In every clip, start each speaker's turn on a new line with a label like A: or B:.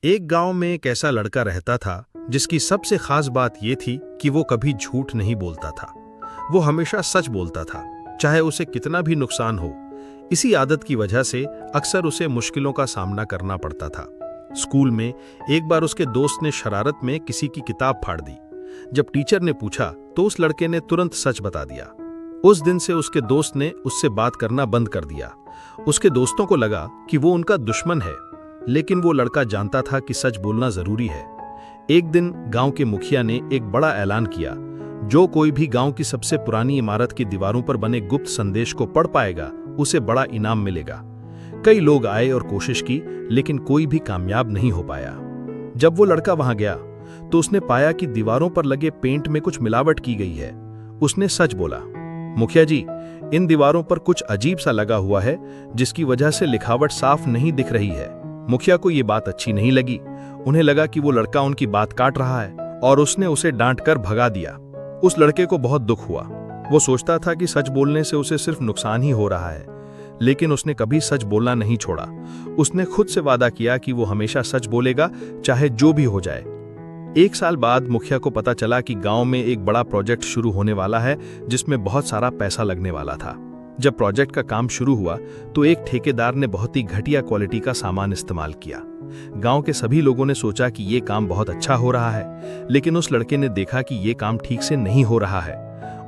A: एक गांव में एक ऐसा लड़का रहता था जिसकी सबसे खास बात यह थी कि वो कभी झूठ नहीं बोलता था। वो हमेशा सच बोलता था, चाहे उसे कितना भी नुकसान हो। इसी आदत की वजह से अक्सर उसे मुश्किलों का सामना करना पड़ता था। स्कूल में एक बार उसके दोस्त ने शरारत में किसी की किताब फाड़ दी। जब टीचर ने पूछा तो उस लड़के ने तुरंत सच बता दिया। उस दिन से उसके दोस्त ने उससे बात करना बंद कर दिया। उसके दोस्तों को लगा कि वो उनका दुश्मन है, लेकिन वो लड़का जानता था कि सच बोलना जरूरी है। एक दिन गांव के मुखिया ने एक बड़ा ऐलान किया, जो कोई भी गांव की सबसे पुरानी इमारत की दीवारों पर बने गुप्त संदेश को पढ़ पाएगा, उसे बड़ा इनाम मिलेगा। कई लोग आए और कोशिश की, लेकिन कोई भी कामयाब नहीं हो पाया। जब वो लड़का वहां गया तो उसने पाया कि दीवारों पर लगे पेंट में कुछ मिलावट की गई है। उसने सच बोला, मुखिया जी, इन दीवारों पर कुछ अजीब सा लगा हुआ है, जिसकी वजह से लिखावट साफ नहीं दिख रही है। मुखिया को ये बात अच्छी नहीं लगी। उन्हें लगा कि वो लड़का उनकी बात काट रहा है और उसने उसे डांटकर भगा दिया। उस लड़के को बहुत दुख हुआ। वो सोचता था कि सच बोलने से उसे सिर्फ नुकसान ही हो रहा है, लेकिन उसने कभी सच बोलना नहीं छोड़ा। उसने खुद से वादा किया कि वो हमेशा सच बोलेगा, चाहे जो भी हो जाए। एक साल बाद मुखिया को पता चला कि गांव में एक बड़ा प्रोजेक्ट शुरू होने वाला है, जिसमें बहुत सारा पैसा लगने वाला था। जब प्रोजेक्ट का काम शुरू हुआ तो एक ठेकेदार ने बहुत ही घटिया क्वालिटी का सामान इस्तेमाल किया। गांव के सभी लोगों ने सोचा कि ये काम बहुत अच्छा हो रहा है, लेकिन उस लड़के ने देखा कि ये काम ठीक से नहीं हो रहा है।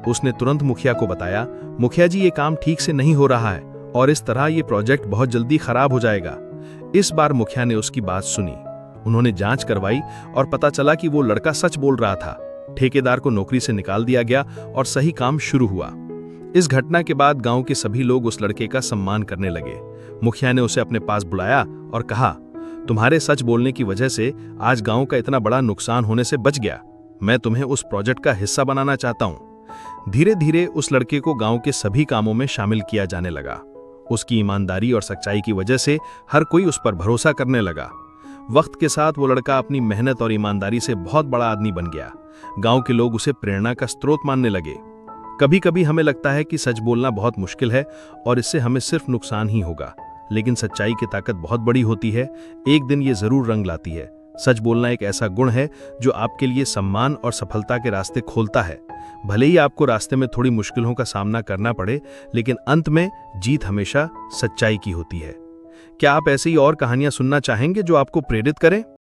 A: उसने तुरंत मुखिया को बताया, मुखिया जी, ये काम ठीक से नहीं हो रहा है और इस तरह ये प्रोजेक्ट बहुत जल्दी खराब हो जाएगा। इस बार मुखिया ने उसकी बात सुनी। उन्होंने जांच करवाई और पता चला कि वो लड़का सच बोल रहा था। ठेकेदार को नौकरी से निकाल दिया गया और सही काम शुरू हुआ। इस घटना के बाद गांव के सभी लोग उस लड़के का सम्मान करने लगे। मुखिया ने उसे अपने पास बुलाया और कहा, तुम्हारे सच बोलने की वजह से आज गांव का इतना बड़ा नुकसान होने से बच गया। मैं तुम्हें उस प्रोजेक्ट का हिस्सा बनाना चाहता हूं। धीरे धीरे उस लड़के को गांव के सभी कामों में शामिल किया जाने लगा। उसकी ईमानदारी और सच्चाई की वजह से हर कोई उस पर भरोसा करने लगा। वक्त के साथ वो लड़का अपनी मेहनत और ईमानदारी से बहुत बड़ा आदमी बन गया। गांव के लोग उसे प्रेरणा का स्रोत मानने लगे। कभी कभी हमें लगता है कि सच बोलना बहुत मुश्किल है और इससे हमें सिर्फ नुकसान ही होगा, लेकिन सच्चाई की ताकत बहुत बड़ी होती है। एक दिन ये जरूर रंग लाती है। सच बोलना एक ऐसा गुण है जो आपके लिए सम्मान और सफलता के रास्ते खोलता है। भले ही आपको रास्ते में थोड़ी मुश्किलों का सामना करना पड़े, लेकिन अंत में जीत हमेशा सच्चाई की होती है। क्या आप ऐसी और कहानियां सुनना चाहेंगे जो आपको प्रेरित करें?